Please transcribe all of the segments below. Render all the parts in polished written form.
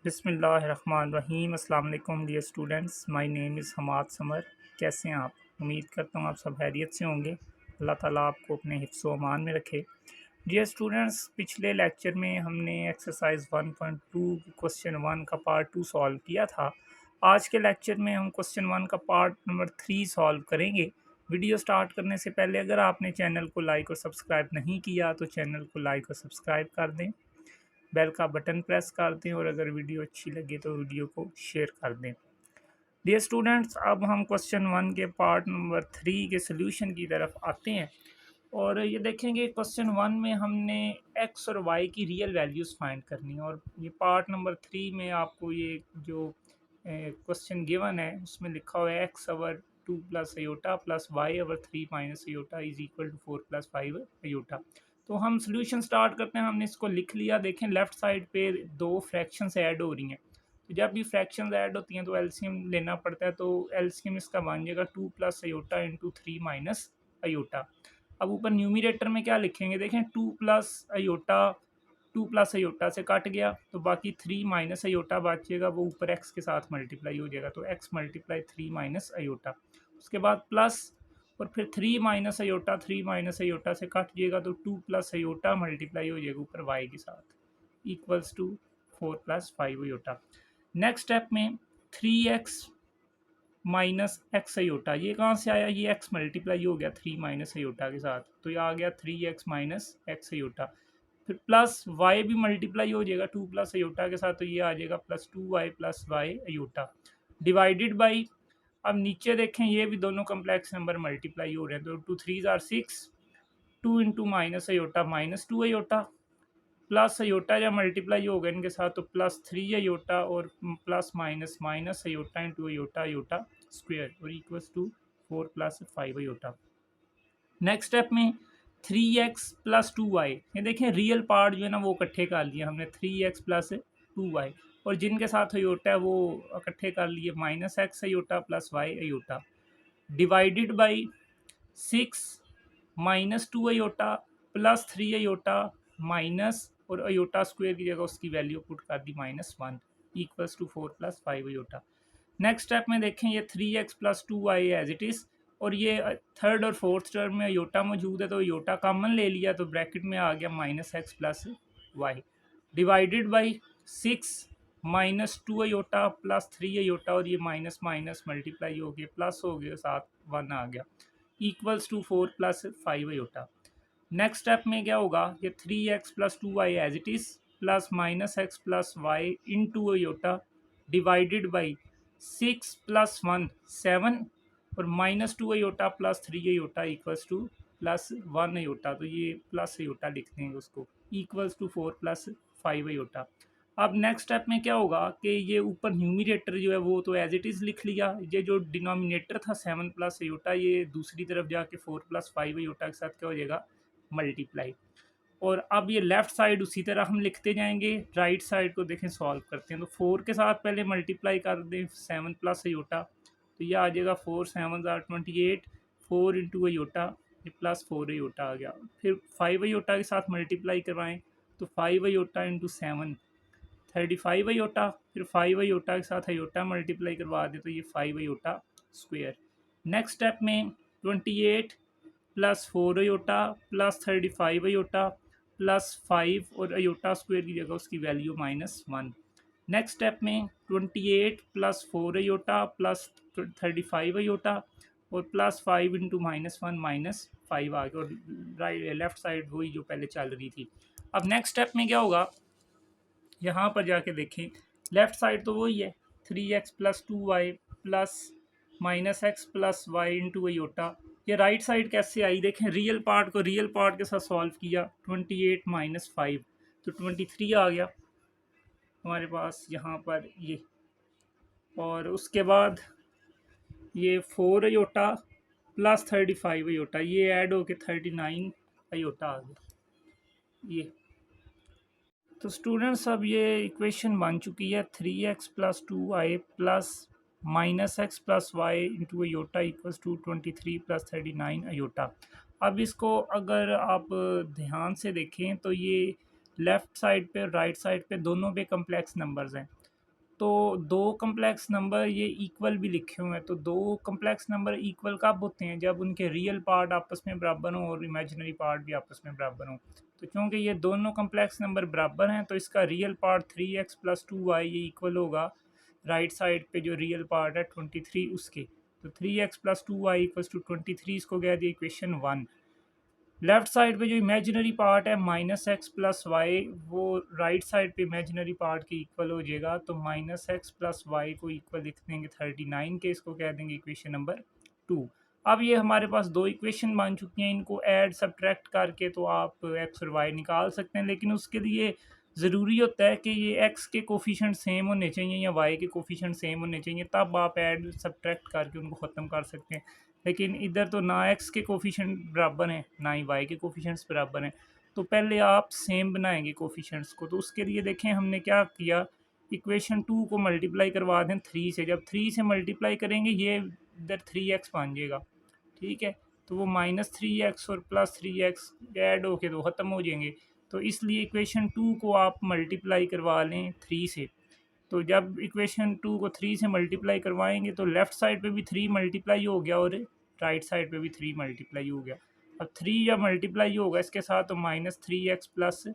बिस्मिल्लाहिर्रहमानिर्रहीम। अस्सलाम वालेकुम dear students, my name is Hamad Samar. कैसे हैं आप? उम्मीद करता हूँ आप सब खैरियत से होंगे। अल्लाह ताला आपको अपने हिफ्ज़ व अमान में रखे। डियर स्टूडेंट्स, पिछले लेक्चर में हमने एक्सरसाइज 1.2 क्वेश्चन 1 का पार्ट 2 सॉल्व किया था। आज के लेक्चर में हम क्वेश्चन 1 का पार्ट नंबर 3 सॉल्व करेंगे। वीडियो स्टार्ट करने से पहले अगर आपने चैनल को लाइक और सब्सक्राइब नहीं किया तो चैनल को लाइक और सब्सक्राइब कर दें, बेल का बटन प्रेस कर दें और अगर वीडियो अच्छी लगे तो वीडियो को शेयर कर दें। डियर स्टूडेंट्स, अब हम क्वेश्चन 1 के पार्ट नंबर 3 के सोल्यूशन की तरफ आते हैं और ये देखेंगे क्वेश्चन 1 में हमने एक्स और वाई की रियल वैल्यूज़ फाइंड करनी है और ये पार्ट नंबर 3 में आपको ये जो क्वेश्चन गिवन है उसमें लिखा हुआ है X over 2 plus iota plus Y over 3 minus iota is equal to 4 plus 5 iota. तो हम सोल्यूशन स्टार्ट करते हैं। हमने इसको लिख लिया। देखें लेफ्ट साइड पे दो फ्रैक्शंस ऐड हो रही हैं, तो जब भी फ्रैक्शंस ऐड होती हैं तो एलसीएम लेना पड़ता है। तो एलसीएम इसका बन जाएगा 2 plus aorta into 3 minus aorta. अब ऊपर न्यूमिनेटर में क्या लिखेंगे? देखें 2 प्लस अयोटा 2 प्लस अयोटा से कट गया तो बाकी 3 माइनस अयोटा बचेगा, वो ऊपर एक्स के साथ मल्टीप्लाई हो जाएगा। तो एक्स मल्टीप्लाई 3 माइनस अयोटा, उसके बाद प्लस और फिर 3 माइनस अयोटा 3 माइनस अयोटा से कट जाएगा तो 2 प्लस अयोटा मल्टीप्लाई हो जाएगा ऊपर वाई के साथ equals to 4 plus 5 iota. Next step में 3x माइनस एक्स अयोटा, ये कहाँ से आया? ये x मल्टीप्लाई हो गया 3 माइनस अयोटा के साथ, तो ये आ गया 3x माइनस एक्स अयोटा। फिर प्लस y भी मल्टीप्लाई हो जाएगा 2 प्लस अयोटा के साथ, तो ये आ जाएगा plus 2y plus Y iota divided by. अब नीचे देखें ये भी दोनों कम्प्लेक्स नंबर मल्टीप्लाई हो रहे हैं, तो 2 3 ज़ार 6, 2 into minus iota minus 2 iota plus iota या मल्टीप्लाई हो गए इनके साथ तो प्लस 3 अयोटा और plus minus minus iota into iota iota square और equals to 4 plus 5 iota. Next step में 3x प्लस 2y, ये देखें रियल पार्ट जो है ना वो इकट्ठे कर लिए हमने 3x प्लस 2y और जिनके साथ अयोटा है वो इकट्ठे कर लिए minus X iota plus Y iota divided by 6 minus 2 iota plus 3 iota minus और अयोटा स्क्वायर की जगह उसकी वैल्यू पुट कर दी -1 equals to 4 plus 5 iota. Next step में देखें ये 3x plus 2y as it is और ये थर्ड और फोर्थ टर्म में अयोटा मौजूद है तो अयोटा कॉमन ले लिया तो ब्रैकेट में आ गया -x plus Y divided by 6 minus 2 iota plus 3 iota और ये माइनस माइनस मल्टीप्लाई हो गया प्लस हो गया साथ 1 आ गया equals to 4 plus 5 iota. Next step में क्या होगा? ये 3x plus 2y as it is plus minus X plus Y into iota divided by 6 plus 1 7 और minus 2 iota plus 3 iota equals to plus 1 iota, तो ये plus iota लिख देंगे उसको इक्वल्स टू 4 प्लस 5 अयोटा। अब next step में क्या होगा कि ये ऊपर न्यूमिनेटर जो है वो तो एज इट इज़ लिख लिया, ये जो डिनोमिनेटर था 7 प्लस अयोटा ये दूसरी तरफ जाके 4 प्लस 5 अयोटा के साथ क्या हो जाएगा? मल्टीप्लाई। और अब ये लेफ़्ट साइड उसी तरह हम लिखते जाएंगे, राइट साइड को देखें सॉल्व करते हैं तो 4 के साथ पहले मल्टीप्लाई कर दें 7 प्लस अयोटा, तो ये आ जाएगा 4 7 ज़ार 28 4 इंटू अयोटा ये प्लस 4 अयोटा आ गया। फिर 5 अयोटा के साथ मल्टीप्लाई करवाएं तो 5 अयोटा इंटू 7 35 अयोटा, फिर 5 अयोटा के साथ अयोटा मल्टीप्लाई करवा दें तो ये 5 अयोटा स्क्वायर। नेक्स्ट स्टेप में 28 plus 4 iota plus 35 iota plus 5 और अयोटा स्क्वायर की जगह उसकी वैल्यू -1। नेक्स्ट स्टेप में 28 प्लस 4 अयोटा प्लस 35 अयोटा और प्लस 5 इंटू -1 -5 आ गया और राइट लेफ्ट साइड वही जो पहले चल रही थी। अब नेक्स्ट स्टेप में क्या होगा? यहाँ पर जाके देखें लेफ्ट साइड तो वही है 3x plus 2y plus minus X plus Y into iota. ये राइट साइड कैसे आई? देखें रियल पार्ट को रियल पार्ट के साथ सॉल्व किया 28 माइनस 5 तो 23 आ गया हमारे पास यहाँ पर ये, और उसके बाद ये 4 अयोटा प्लस 35 अयोटा ये ऐड होके 39 अयोटा आ गया ये। तो स्टूडेंट्स अब ये इक्वेशन बन चुकी है 3x plus 2y plus minus X plus Y into iota equals to 23 plus 39 iota. अब इसको अगर आप ध्यान से देखें तो ये लेफ़्ट साइड पे राइट साइड पे दोनों पे कम्प्लेक्स नंबर्स हैं, तो दो कम्प्लेक्स नंबर ये इक्वल भी लिखे हुए हैं, तो दो कम्प्लेक्स नंबर इक्वल कब होते हैं? जब उनके रियल पार्ट आपस में बराबर हों और इमेजिनरी पार्ट भी आपस में बराबर हों। तो क्योंकि ये दोनों कम्प्लेक्स नंबर बराबर हैं, तो इसका रियल पार्ट 3x + 2y ये इक्वल होगा राइट साइड पे जो रियल पार्ट है 23 उसके। तो 3x + 2y = 23, इसको कह दिया इक्वेशन 1। लेफ्ट साइड पे जो इमेजिनरी पार्ट है -x + y, वो राइट साइड पे इमेजिनरी पार्ट के इक्वल हो जाएगा। तो -x + y को इक्वल लिख देंगे 39 के, इसको कह देंगे इक्वेशन नंबर 2। अब ये हमारे पास दो इक्वेशन बन चुकी हैं, इनको ऐड सब्ट्रैक्ट करके तो आप x और y निकाल सकते हैं, लेकिन उसके लिए ज़रूरी होता है कि ये x के कोफिशिएंट सेम होने चाहिए या y के कोफिशिएंट सेम होने चाहिए, तब आप ऐड सब्ट्रैक्ट करके उनको ख़त्म कर सकते हैं। लेकिन इधर तो ना x के कोफिशिएंट बराबर हैं ना ही y के कोफिशिएंट्स बराबर हैं, तो पहले आप सेम बनाएंगे कोफिशिएंट्स को। तो उसके लिए देखें हमने क्या किया, इक्वेशन 2 को मल्टीप्लाई करवा दें 3 से। जब 3 से मल्टीप्लाई करेंगे ये इधर 3x बन जाएगा, ठीक है। तो वो -3x और +3x ऐड होके तो ख़त्म हो जाएंगे। तो इसलिए इक्वेशन 2 को आप मल्टीप्लाई करवा लें 3 से। तो जब इक्वेशन 2 को 3 से मल्टीप्लाई करवाएंगे तो लेफ़्ट साइड पे भी 3 मल्टीप्लाई हो गया और राइट साइड पे भी 3 मल्टीप्लाई हो गया। अब 3 जब मल्टीप्लाई होगा इसके साथ तो -3x +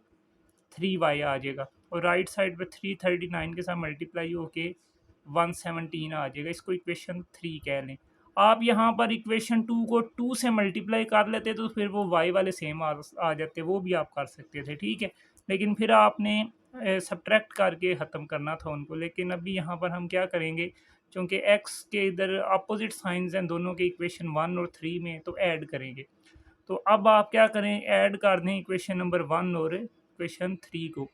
3y आ जाएगा, और राइट साइड पे 339 के साथ मल्टीप्लाई होके 117 आ जाएगा। इसको इक्वेशन 3 कह लें। आप यहाँ पर इक्वेशन 2 को 2 से मल्टीप्लाई कर लेते तो फिर वो y वाले सेम आ जाते, वो भी आप कर सकते थे, ठीक है। लेकिन फिर आपने सब्ट्रैक्ट करके ख़त्म करना था उनको। लेकिन अभी यहाँ पर हम क्या करेंगे, क्योंकि x के इधर अपोजिट साइंस हैं दोनों के इक्वेशन 1 और 3 में, तो ऐड करेंगे। तो अब आप क्या करें, ऐड कर दें इक्वेशन नंबर 1 और इक्वेशन 3 को।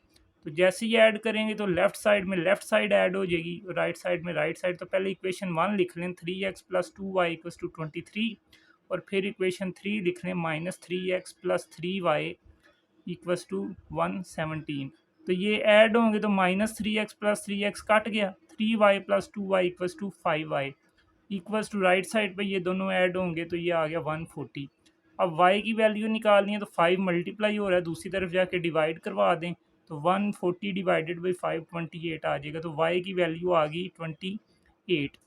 तो जैसे ही ऐड करेंगे तो लेफ्ट साइड में लेफ्ट साइड ऐड हो जाएगी, राइट साइड में राइट साइड। तो पहले इक्वेशन 1 लिख लें 3x + 2y = 23, और फिर इक्वेशन 3 लिख लें -3x + 3y = 117। तो ये ऐड होंगे तो -3x + 3x कट गया, 3y + 2y = 5y equals to right side पे ये दोनों ऐड होंगे तो ये आ गया 140। अब y की वैल्यू निकालनी है तो 5 मल्टीप्लाई हो रहा है, दूसरी तरफ जाके डिवाइड करवा दें तो 140 डिवाइडेड बाई 5 28 आ जाएगा। तो y की वैल्यू आ गई 28।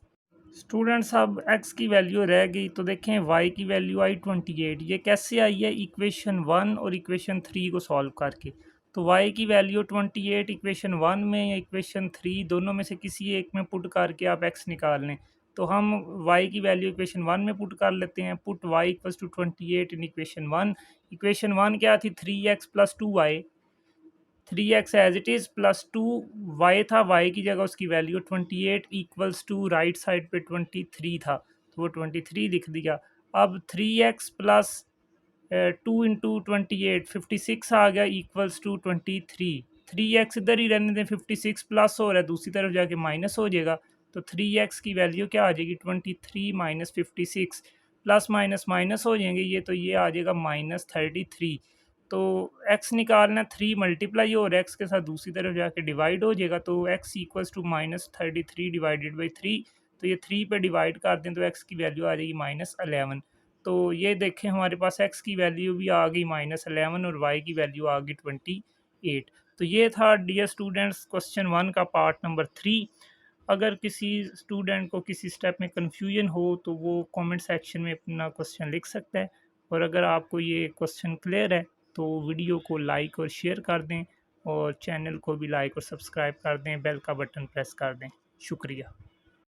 स्टूडेंट्स अब x की वैल्यू रह गई, तो देखें y की वैल्यू आई 28। ये कैसे आई है, इक्वेशन 1 और इक्वेशन 3 को सॉल्व करके। तो y की वैल्यू 28 इक्वेशन 1 में या इक्वेशन 3 दोनों में से किसी एक में पुट करके आप x निकाल लें। तो हम y की वैल्यू इक्वेशन 1 में पुट कर लेते हैं। Put y = 28 in equation 1। Equation 1 क्या थी, 3x + 2y, 3x as it is plus 2y था, y की जगह उसकी value 28 equals to right side पे 23 था, तो वो 23 लिख दिया। अब 3x प्लस 2 इंटू 28 56 आ गया इक्वल्स टू 23। 3x इधर ही रहने दें, 56 प्लस हो रहा है, दूसरी तरफ जाके माइनस हो जाएगा। तो 3x की वैल्यू क्या आ जाएगी, 23 - 56, प्लस माइनस माइनस हो जाएंगे ये, तो ये आ जाएगा -33। तो x निकालना, 3 मल्टीप्लाई हो रहा है x के साथ, दूसरी तरफ जाके डिवाइड हो जाएगा। तो x = -33 डिवाइडेड बाई 3। तो ये 3 पे डिवाइड कर दें तो x की वैल्यू आ जाएगी -11। तो ये देखें हमारे पास x की वैल्यू भी आ गई -11 और y की वैल्यू आ गई 28। तो ये था डियर स्टूडेंट्स क्वेश्चन 1 का पार्ट नंबर 3। अगर किसी स्टूडेंट को किसी स्टेप में कन्फ्यूजन हो तो वो कमेंट सेक्शन में अपना क्वेश्चन लिख सकता है। और अगर आपको ये क्वेश्चन क्लियर है तो वीडियो को लाइक और शेयर कर दें, और चैनल को भी लाइक और सब्सक्राइब कर दें, बेल का बटन प्रेस कर दें। शुक्रिया।